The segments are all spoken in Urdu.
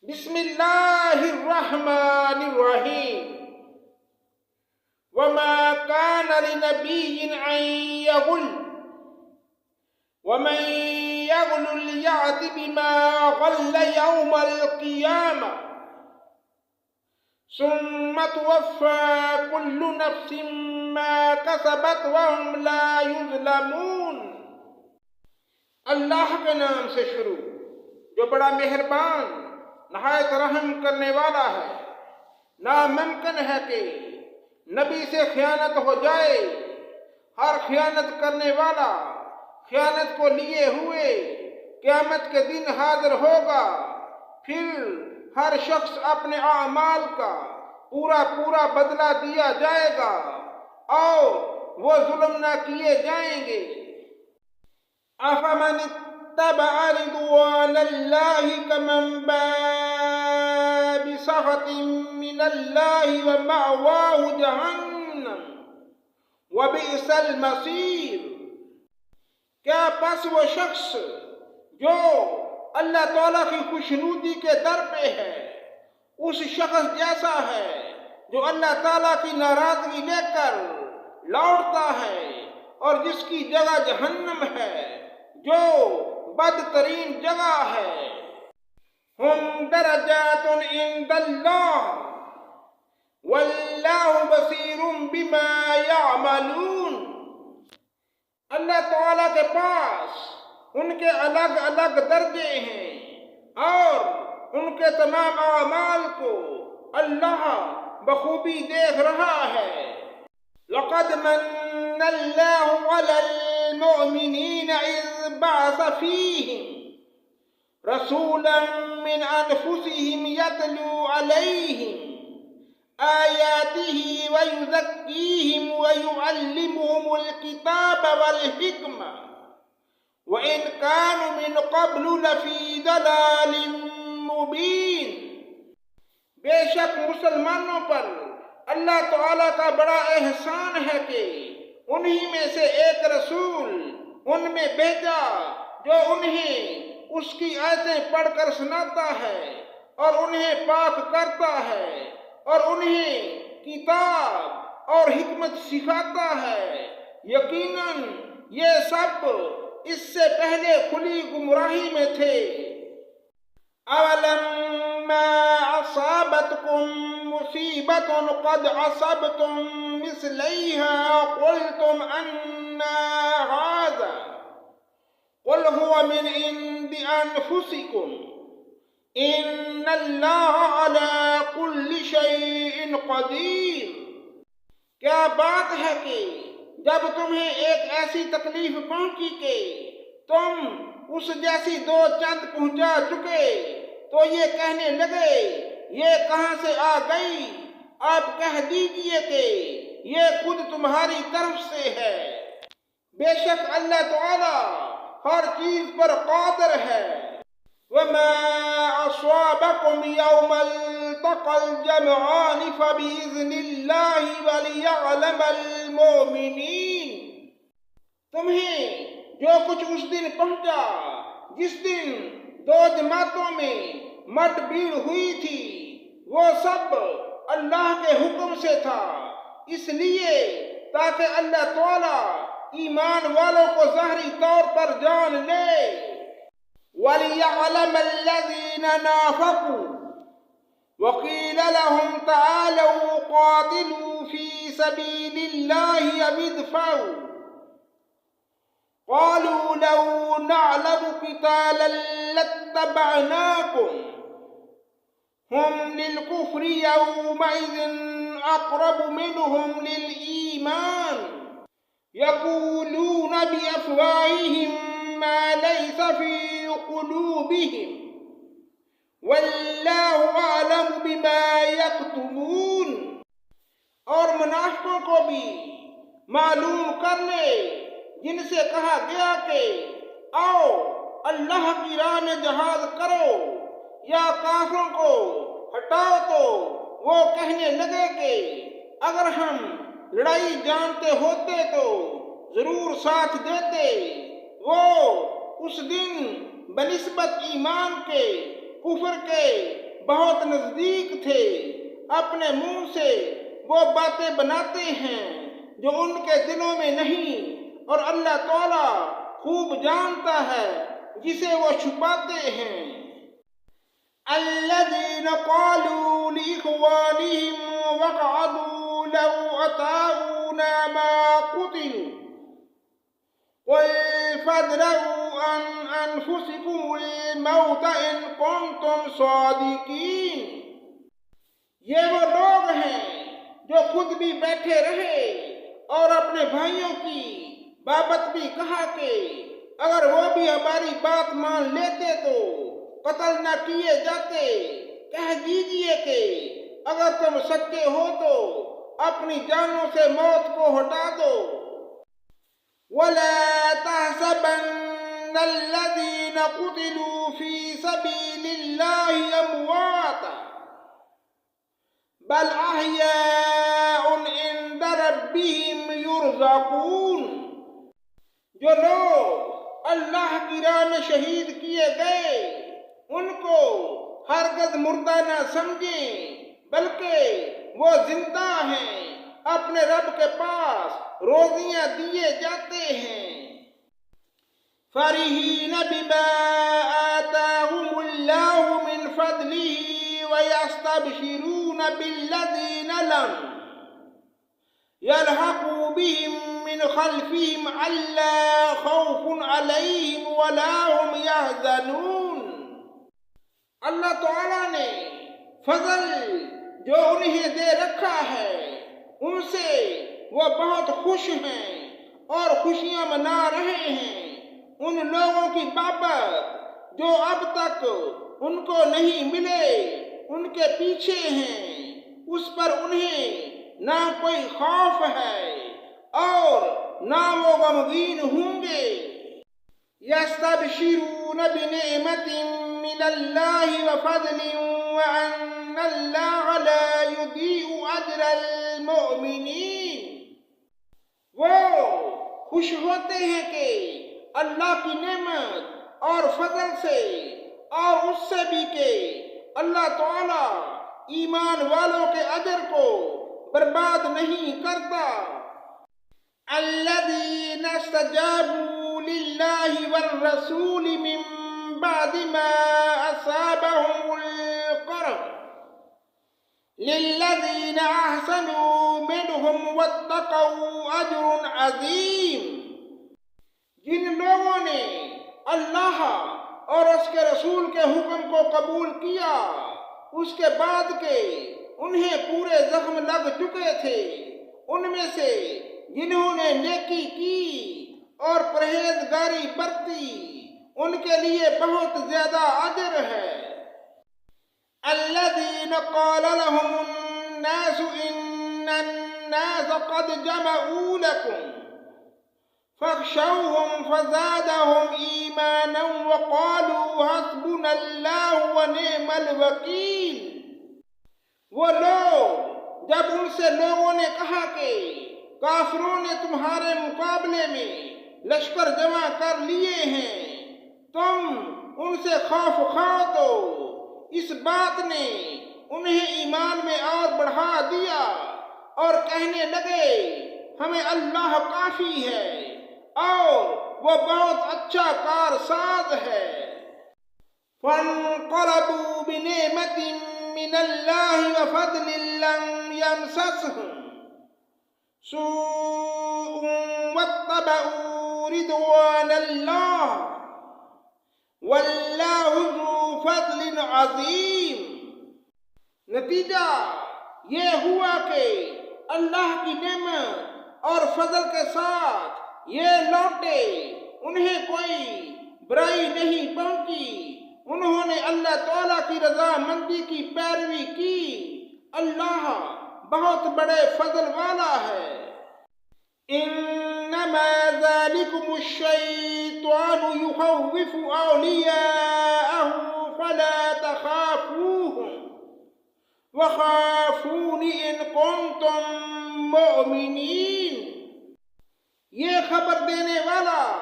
بسم اللہ الرحمن الرحیم وما كان لنبي أن يغل ومن يغل يأت بما غل يوم القيامة ثم توفى كل نفس ما كسبت وهم لا يظلمون۔ اللہ کے نام سے شروع جو بڑا مہربان نہایت رحم کرنے والا ہے۔ ناممکن ہے کہ نبی سے خیانت ہو جائے۔ ہر خیانت کرنے والا خیانت کو لیے ہوئے قیامت کے دن حاضر ہوگا، پھر ہر شخص اپنے اعمال کا پورا بدلہ دیا جائے گا اور وہ ظلم نہ کیے جائیں گے۔ أَفَمَنِ اتَّبَعَ رِضْوَانَ اللَّهِ كَمَنْ بَاءَ بِسَخَطٍ مِّنَ اللَّهِ وَمَأْوَاهُ جَهَنَّمُ وَبِئْسَ الْمَصِيرُ۔ کیا پس وہ شخص جو اللہ تعالیٰ کی خوشنودی کے در پہ ہے اس شخص جیسا ہے جو اللہ تعالیٰ کی ناراضگی لے کر لوٹتا ہے اور جس کی جگہ جہنم ہے جو بدترین جگہ ہے۔ ہم درجات عند اللہ واللہ بصیر بما یعملون۔ اللہ تعالیٰ کے پاس ان کے الگ الگ درجے ہیں اور ان کے تمام اعمال کو اللہ بخوبی دیکھ رہا ہے۔ لقد من اللہ علی المؤمنین اذ بعث فیہم رسولا من انفسہم یتلو علیہم آیاتہ ویزکیہم ویعلمہم الکتاب والحکمہ وَإِن كَانُوا مِن قَبْلُ لَفِي ضَلَالٍ مُّبِينٍ۔ بے شک مسلمانوں پر اللہ تعالیٰ کا بڑا احسان ہے کہ انہی میں سے ایک رسول ان میں بھیجا جو انہیں اس کی آیتیں پڑھ کر سناتا ہے اور انہیں پاک کرتا ہے اور انہیں کتاب اور حکمت سکھاتا ہے۔ یقیناً یہ سب اس سے پہلے کھلی گمراہی میں تھے۔ اولما اصابتکم مصیبت قد اصبتم مثلیہا قلتم انا ھذا قل هو من عند انفسکم ان اللہ علی کل شیء قدیر۔ کیا بات ہے کہ جب تمہیں ایک ایسی تکلیف پہنچی کہ تم اس جیسی دو چند پہنچا چکے تو یہ کہنے لگے یہ کہاں سے آ گئی؟ آپ کہہ دیجئے کہ یہ خود تمہاری طرف سے ہے۔ بے شک اللہ تعالی ہر چیز پر قادر ہے۔ وما اصابکم یوم التقى الجمعان فبإذن اللہ وليعلم المؤمنین۔ تمہیں جو کچھ اس دن پہنچا جس دن دو جماعتوں میں مٹ بھیڑ ہوئی تھی وہ سب اللہ کے حکم سے تھا، اس لیے تاکہ اللہ تعالی ایمان والوں کو ظاہری طور پر جان لے۔ وَلِيَعْلَمَ الَّذِينَ نَافَقُوا وَقِيلَ لَهُمْ تَعَالَوْا قَاتِلُوا فِي سَبِيلِ اللَّهِ أَوِ ادْفَعُوا قَالُوا لَوْ نَعْلَمُ قِتَالًا لَاتَّبَعْنَاكُمْ هُمْ لِلْكُفْرِ يَوْمَئِذٍ أَقْرَبُ مِنْهُمْ لِلْإِيمَانِ يَقُولُونَ بِأَفْوَاهِهِمْ مَا لَيْسَ فِي قُلُوبِهِمْ وَاللَّهُ أَعْلَمُ بِمَا يَكْتُمُونَ۔ اور منافقوں کو بھی معلوم کر لے جن سے کہا گیا کہ آؤ اللہ کی راہ میں جہاد کرو یا کافروں کو ہٹاؤ، تو وہ کہنے لگے کہ اگر ہم لڑائی جانتے ہوتے تو ضرور ساتھ دیتے۔ وہ اس دن بنسبت ایمان کے کفر کے بہت نزدیک تھے، اپنے منہ سے وہ باتیں بناتے ہیں جو ان کے دلوں میں نہیں، اور اللہ تعالیٰ خوب جانتا ہے جسے وہ چھپاتے ہیں۔ الذين قالوا لإخوانهم وقعدوا لو أطاعونا ما قتلوا قل فادرءوا عن أنفسكم الموت إن كنتم صادقين۔ یہ وہ لوگ ہیں جو خود بھی بیٹھے رہے اور اپنے بھائیوں کی بابت بھی کہا کہ اگر وہ بھی ہماری بات مان لیتے تو قتل نہ کیے جاتے۔ کہہ دیجئے کہ اگر تم سچے ہو تو اپنی جانوں سے موت کو ہٹا دو۔ وَلَا تَحْسَبَنَّ الَّذِينَ قُتِلُوا فِي سَبِيلِ اللَّهِ أَمْوَاتًا بَلْ أَحْيَاءٌ عِندَ رَبِّهِمْ يُرْزَقُونَ۔ جو لوگ اللہ کی راہ میں شہید کیے گئے ان کو ہرگز مردہ نہ سمجھیں، بلکہ وہ زندہ ہیں، اپنے رب کے پاس روزیاں دیے جاتے ہیں۔ فَرِحِينَ بِمَا آتَاهُمُ اللَّهُ مِنْ فَضْلِهِ وَيَسْتَبْشِرُونَ بِالَّذِينَ لَمْ يَلْحَقُوا بِهِم مِّنْ خَلْفِهِمْ أَلَّا خَوْفٌ عَلَيْهِمْ وَلَا هُمْ يَحْزَنُونَ۔ اللہ تعالیٰ نے فضل جو انہیں دے رکھا ہے ان سے وہ بہت خوش ہیں اور خوشیاں منا رہے ہیں۔ ان لوگوں کی بابت جو اب تک ان کو نہیں ملے ان کے پیچھے ہیں، اس پر انہیں نہ کوئی خوف ہے اور نہ وہ غمگین ہوں گے۔ يَسْتَبْشِرُونَ بِنِعْمَةٍ مِّنَ اللَّهِ وَفَضْلٍ وَأَنَّ اللَّهَ لَا يُضِيعُ أَجْرَ الْمُؤْمِنِينَ۔ وہ خوش ہوتے ہیں کہ اللہ کی نعمت اور فضل سے اور اس سے بھی کہ اللہ تعالیٰ ایمان والوں کے اجر کو برباد نہیں کرتا۔ الذين استجابوا لله والرسول من بعد ما أصابهم القرح للذين أحسنوا منهم واتقوا أجر عظيم۔ جن لوگوں نے اللہ اور اس کے رسول کے حکم کو قبول کیا اس کے بعد کہ انہیں پورے زخم لگ چکے تھے، ان میں سے جنہوں نے نیکی کی اور پرہیزگاری برتی ان کے لیے بہت زیادہ اجر ہے۔ الذين قال لهم الناس إن الناس قد جمعوا لكم فاخشوهم فزادهم إيمانا وقالوا حسبنا الله ونعم الوكيل۔ وہ لوگ جب ان سے لوگوں نے کہا کہ کافروں نے تمہارے مقابلے میں لشکر جمع کر لیے ہیں، تم ان سے خوف کھاؤ، تو اس بات نے انہیں ایمان میں اور بڑھا دیا اور کہنے لگے ہمیں اللہ کافی ہے اور وہ بہت اچھا کارساز ہے۔ فَانْقَلَبُوا بِنِعْمَةٍ مِّنَ اللَّهِ وَفَضْلٍ لَّمْ يَمْسَسْهُمْ سُوءٌ وَاتَّبَعُوا رِضْوَانَ اللَّهِ وَاللَّهُ ذُو فَضْلٍ عَظِيمٍ۔ نتیجہ یہ ہوا کہ اللہ کی نعمت اور فضل کے ساتھ یہ لوٹے، انہیں کوئی برائی نہیں پہنچی، انہوں نے اللہ تعالیٰ کی رضامندی کی پیروی کی، اللہ بہت بڑے فضل والا ہے۔ انما ذلكم الشیطان یخوف اولیاءه فلا تخافوهم وخافون ان کنتم مؤمنین۔ یہ خبر دینے والا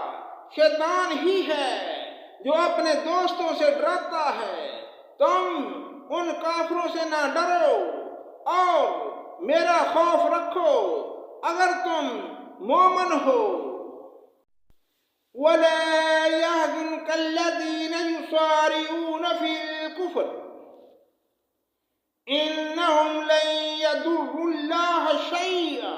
شیطان ہی ہے جو اپنے دوستوں سے ڈراتا ہے، تم ان کافروں سے نہ ڈرو اور میرا خوف رکھو اگر تم مومن ہو۔ وَلَا يَحْزُنكَ الَّذِينَ يُصَارِعُونَ فِي الْكُفْرِ إِنَّهُمْ لَن يَضُرُّوا اللَّهَ شَيْئًا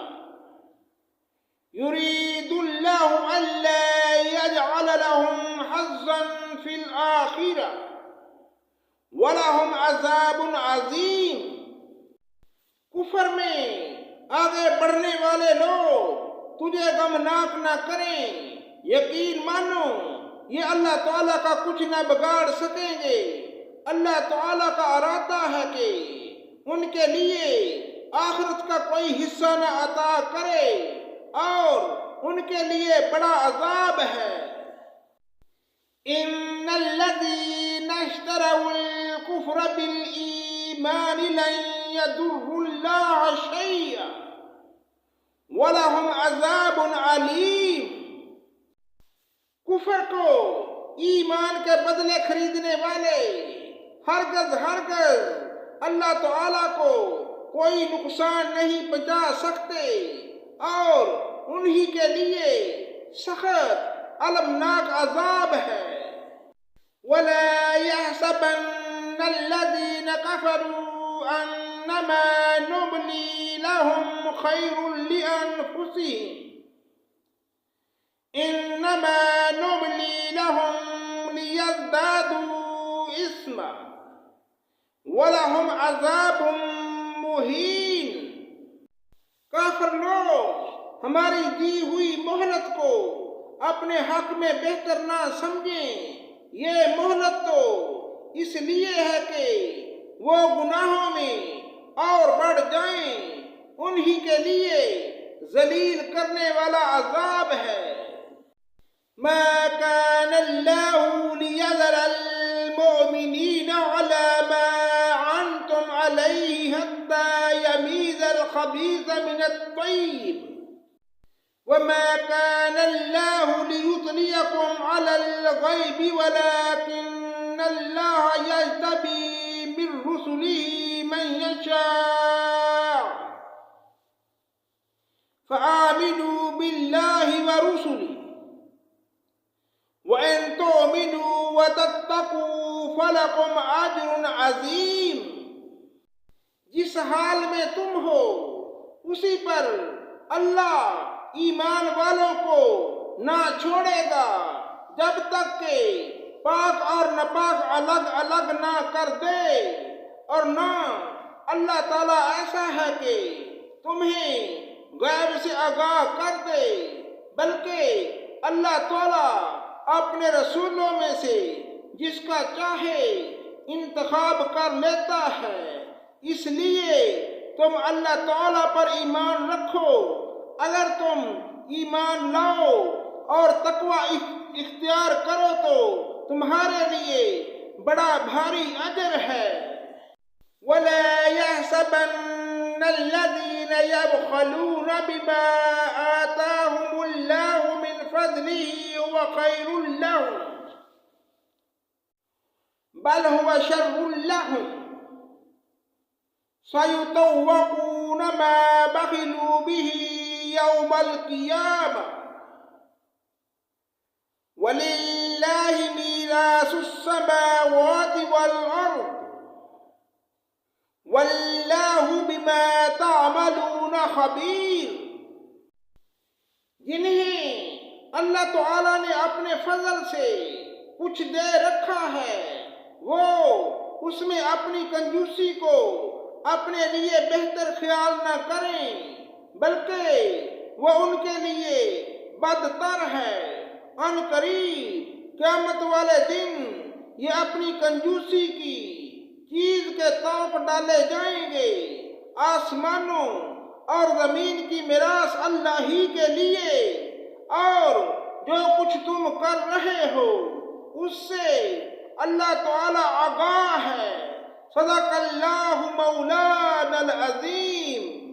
يُرِيدُ اللَّهُ أَلَّا يَجْعَلَ لَهُمْ حَظًّا فِي الْآخِرَةِ وَلَهُمْ عَذَابٌ عَظِيمٌ۔ کفر میں آگے بڑھنے والے لوگ تجھے غمناک نہ کریں، یقین مانو یہ اللہ تعالیٰ کا کچھ نہ بگاڑ سکیں گے۔ اللہ تعالیٰ کا ارادہ ہے کہ ان کے لیے آخرت کا کوئی حصہ نہ عطا کرے اور ان کے لیے بڑا عذاب ہے۔ ان الذین اشتروا الکفر بالایمان لن يضروا اللہ شیئا وَلَهُمْ عَذَابٌ عَلِيمٌ۔ کفر کو ایمان کے بدلے خریدنے والے ہرگز اللہ تعالیٰ کو کوئی نقصان نہیں پہنچا سکتے اور انہی کے لیے سخت المناک عذاب ہے۔ وَلَا يَحْسَبَنَّ الَّذِينَ كَفَرُوا أَنَّمَا نُمْلِي لَهُمْ خَيْرٌ لِأَنفُسِهِمْ إِنَّمَا نُمْلِي لَهُمْ لِيَزْدَادُوا إِثْمًا وَلَهُمْ عَذَابٌ مُهِينٌ۔ کافر لوگ ہماری دی ہوئی مہلت کو اپنے حق میں بہتر نہ سمجھیں، یہ مہلت تو اس لیے ہے کہ وہ گناہوں میں اور بڑھ جائیں، انہی کے لیے ذلیل کرنے والا عذاب ہے۔ ما كان الله ليذر المؤمنين على ما عنتم عليه حتى يميز الخبيث من الطيب وما كان الله ليطلعكم على الغيب ولكن الله يجتبي من رسله من يشاء فآمنوا بالله ورسله وَإِن تُؤْمِنُوا وَتَتَّقُوا فَلَكُمْ أَجْرٌ عَظِيمٌ۔ جس حال میں تم ہو اسی پر اللہ ایمان والوں کو نہ چھوڑے گا جب تک کہ پاک اور ناپاک الگ الگ نہ کر دے، اور نہ اللہ تعالیٰ ایسا ہے کہ تمہیں غیب سے آگاہ کر دے، بلکہ اللہ تعالیٰ اپنے رسولوں میں سے جس کا چاہے انتخاب کر لیتا ہے، اس لیے تم اللہ تعالیٰ پر ایمان رکھو۔ اگر تم ایمان لاؤ اور تقوی اختیار کرو تو تمہارے لیے بڑا بھاری اجر ہے۔ وَلَا يَحْسَبَنَّ الَّذِينَ يَبْخَلُونَ بِمَا آتَاهُمُ اللَّهُ مِنْ فَضْلِهِ هُوَ خَيْرٌ لَهُمْ بَلْ هُوَ شَرٌّ لَهُمْ سَيُطَوَّقُونَ مَا بَخِلُوا بِهِ يَوْمَ الْقِيَامَةِ وَلِلَّهِ مِيرَاثُ السَّمَاوَاتِ وَالْأَرْضِ وَاللَّهُ بِمَا تَعْمَلُونَ خَبِيرٌ۔ جنہیں اللہ تعالیٰ نے اپنے فضل سے کچھ دے رکھا ہے، وہ اس میں اپنی کنجوسی کو اپنے لیے بہتر خیال نہ کریں، بلکہ وہ ان کے لیے بدتر ہے۔ ان قریب قیامت والے دن یہ اپنی کنجوسی کی چیز کے طوق ڈالے جائیں گے۔ آسمانوں اور زمین کی میراث اللہ ہی کے لیے، اور جو کچھ تم کر رہے ہو اس سے اللہ تعالی آگاہ ہے۔ صدق اللہ مولانا العظیم۔